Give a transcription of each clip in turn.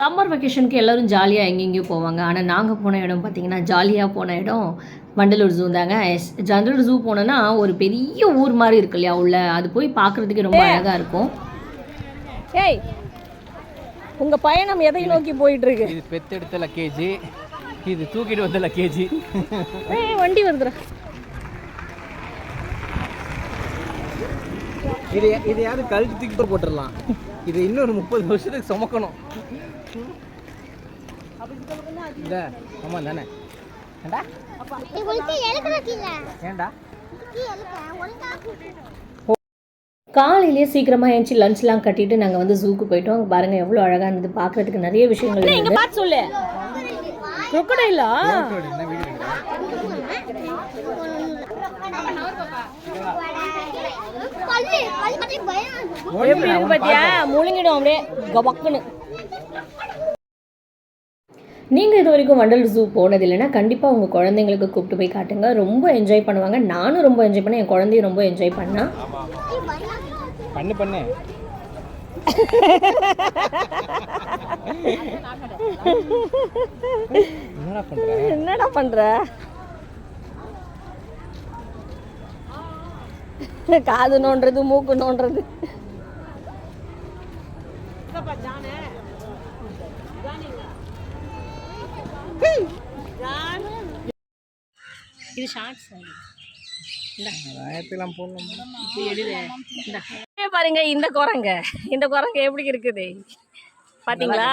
Summer வெக்கேஷனுக்கு எல்லோரும் ஜாலியாக எங்கெங்கேயும் போவாங்க. ஆனால் நாங்கள் போன இடம் பார்த்திங்கன்னா, ஜாலியாக போன இடம் வண்டலூர் ஜூ தாங்க. வண்டலூர் ஜூ போனோன்னா ஒரு பெரிய ஊர் மாதிரி இருக்கு இல்லையா உள்ள, அது போய் பார்க்குறதுக்கு ரொம்ப அழகாக இருக்கும். ஏய், உங்கள் பயணம் எதை நோக்கி போயிட்டுருக்கு? இது பெத்தெடுத்த லக்கேஜ், இது தூக்கிட்டு வந்த லக்கேஜ். வண்டி வந்துடுற இது யாரும் கழுத்து தூக்கி போட்டுடலாம். இது இன்னொரு 30 வருஷத்துக்கு சுமக்கணும். இல்லை ஆமாம் தானே? ஏண்டா காலையிலேயே சீக்கிரமாக எழுந்துச்சி லஞ்ச்லாம் கட்டிட்டு நாங்கள் வந்து ஜூக்கு போயிட்டோம். அங்கே பாருங்கள் எவ்வளோ அழகாக இருந்தது, பார்க்குறதுக்கு நிறைய விஷயங்கள் இருந்தது. பார்த்து சொல்லு, crocodile முழுங்கிடும் அப்படியே கபக்குன்னு. நீங்கள் இது வரைக்கும் வண்டலூர் ஜூ போனது இல்லைன்னா கண்டிப்பாக உங்கள் குழந்தைங்களுக்கு கூப்பிட்டு போய் காட்டுங்க. ரொம்ப என்ஜாய் பண்ணுவாங்க. நானும் ரொம்ப என்ஜாய் பண்ணேன், என் குழந்தையும் ரொம்ப என்ஜாய் பண்ணா. பண்ணு என்னடா பண்ற? காது நோன்றது, மூக்கு நோன்றது. இது ஷார்ட்ஸ் பாருங்க. இந்த குரங்கு எப்படி இருக்குது பாத்தீங்களா?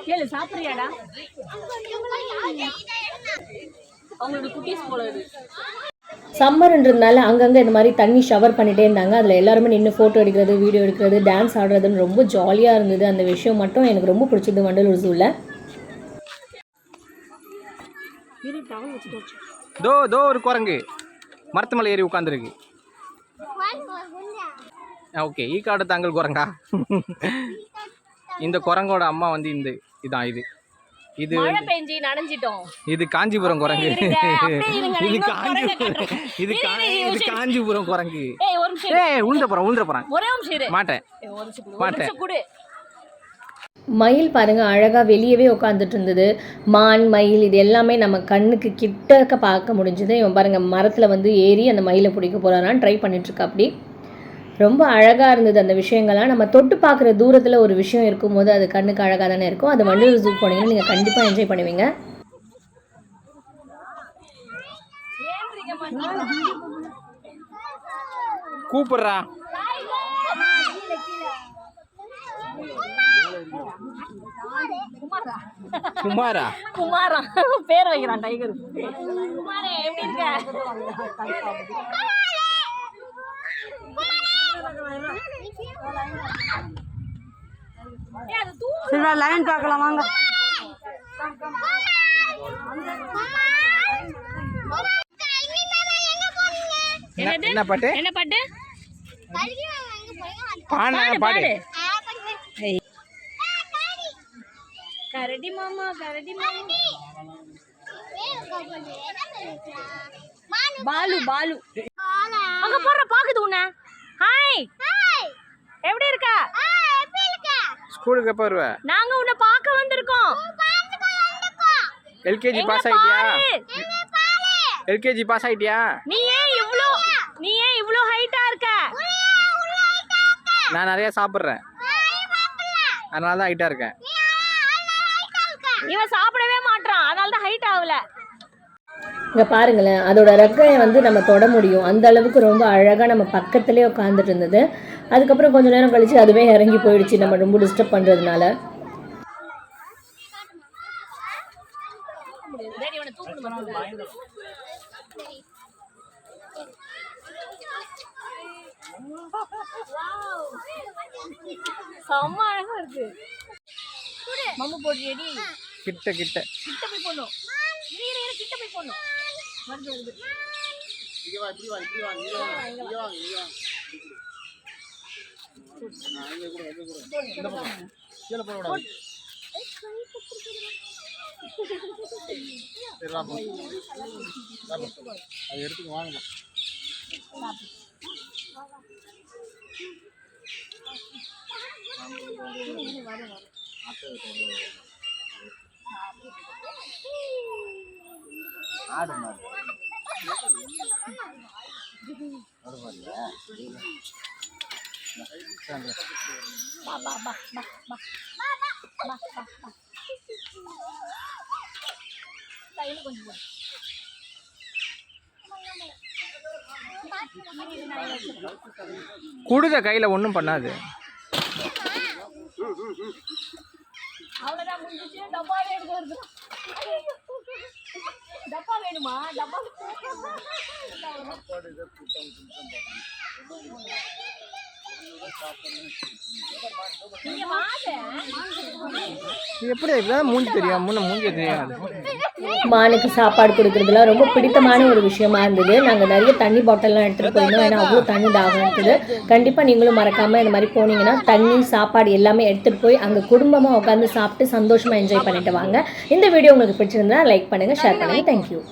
கேளு, சாப்பிடுறியாடா? அவங்களோட குட்டீஸ் போல இது. சம்மர்ன்றதுனால அங்கங்கே இந்த மாதிரி தண்ணி ஷவர் பண்ணிகிட்டே இருந்தாங்க. அதில் எல்லாருமே நின்று ஃபோட்டோ எடுக்கிறது, வீடியோ எடுக்கிறது, டான்ஸ் ஆடுறதுன்னு ரொம்ப ஜாலியாக இருந்தது. அந்த விஷயம் மட்டும் எனக்கு ரொம்ப பிடிச்சது வண்டலூர் ஜூவில். தோ ஒரு குரங்கு மரத்து மேலே ஏறி உட்காந்துருக்கு. ஓகே, ஈக்காடு தாங்கள் குரங்கா. இந்த குரங்கோட அம்மா வந்து இதான் இது மழை பெஞ்சி நனைஞ்சிட்டோம். இது காஞ்சிபுரம் குரங்கு. இது காஞ்சிபுரம் குரங்கு. உழுந்த போறேன் மாட்டேன். மயில் பாருங்க அழகாக வெளியவே உட்காந்துட்டு இருந்தது. மான், மயில் இது எல்லாமே நம்ம கண்ணுக்கு கிட்டக்க பார்க்க முடிஞ்சது. இவன் பாருங்க மரத்தில் வந்து ஏறி அந்த மயிலை பிடிக்க போகிறான்னு ட்ரை பண்ணிட்டுருக்கா. அப்படி ரொம்ப அழகாக இருந்தது அந்த விஷயங்கள்லாம். நம்ம தொட்டு பார்க்குற தூரத்தில் ஒரு விஷயம் இருக்கும்போது அது கண்ணுக்கு அழகாக தானே இருக்கும். அது வண்டலூர் ஜூ போனீங்கன்னா நீங்கள் கண்டிப்பாக என்ஜாய் பண்ணுவீங்க. கூப்பிடுறா குமாரா பேர் வைக்கிறான் டைகர். குமாரே எப்படி இருக்க? லைன் பார்க்கலாம் வாங்க. என்ன பாட்டு? பாடு. கரடி மாமா பாலு அங்க போற பாக்குது உன்ன. ஹாய், எப்படி இருக்க? ஸ்கூலுக்கு எப்ப வருவ? நாங்க உன்னை பார்க்க வந்திருக்கோம். எல்கேஜி பாஸ் ஆயிட்டியா? நீ ஏன் இவ்ளோ ஹைட்டா இருக்க? நான் நிறைய சாப்பிடுறேன், அதனால தான் ஹைட்டா இருக்கேன். இவன் சாப்பிடவே மாட்டான், அதனால தான் ஹைட் ஆகல. இங்கே பாருங்களேன், அதோட ரெக்கையை வந்து நம்ம தொட முடியும். அந்த அளவுக்கு ரொம்ப அழகாக நம்ம பக்கத்துலேயே உட்காந்துட்டு இருந்தது. அதுக்கப்புறம் கொஞ்சம் நேரம் கழிச்சு அதுவே இறங்கி போயிடுச்சு நம்ம ரொம்ப டிஸ்டர்ப் பண்ணுறதுனால. செம்ம அழகா இருக்கு. மம்மு போடுறியடி? கிட்ட போய் போடணும். கிட்ட போய் போடணும். வருது இங்க வா, இப்படி வா. இந்த பக்கம் கீழே போட கூடாது. சரி வா, அது எடுத்துக்கு வாங்கலாம். ஆடு மாடு ஆடு மாடுல பா பா பா பா பா பா பா பா கையில கொஞ்சம் போ. குடுத கையில ஒன்றும் பண்ணாது. அவ்வளோதான் முடிஞ்சிச்சு. டப்பாவே எடுக்க வருது. டப்பா வேணுமா? டப்பா நீங்க வாங்க. இது எப்படி இப்பதான் மூஞ்சி தெரியும், முன்ன மூஞ்சி தெரியாது. மானுக்கு சாப்பாடு கொடுக்குறதுலாம் ரொம்ப பிடித்தமான ஒரு விஷயமா இருந்தது. நாங்கள் நிறைய தண்ணி பாட்டில்லாம் எடுத்துகிட்டு போயிருந்தோம். ஏன்னா அவ்வளோ தண்ணி தாகம் இருக்குது. கண்டிப்பாக நீங்களும் மறக்காமல் இந்த மாதிரி போனீங்கன்னா தண்ணி சாப்பாடு எல்லாமே எடுத்துகிட்டு போய் அங்கே குடும்பமாக உட்காந்து சாப்பிட்டு சந்தோஷமாக என்ஜாய் பண்ணிட்டு வாங்க. இந்த வீடியோ உங்களுக்கு பிடிச்சிருந்தா லைக் பண்ணுங்கள், ஷேர் பண்ணுங்கள். தேங்க்யூ.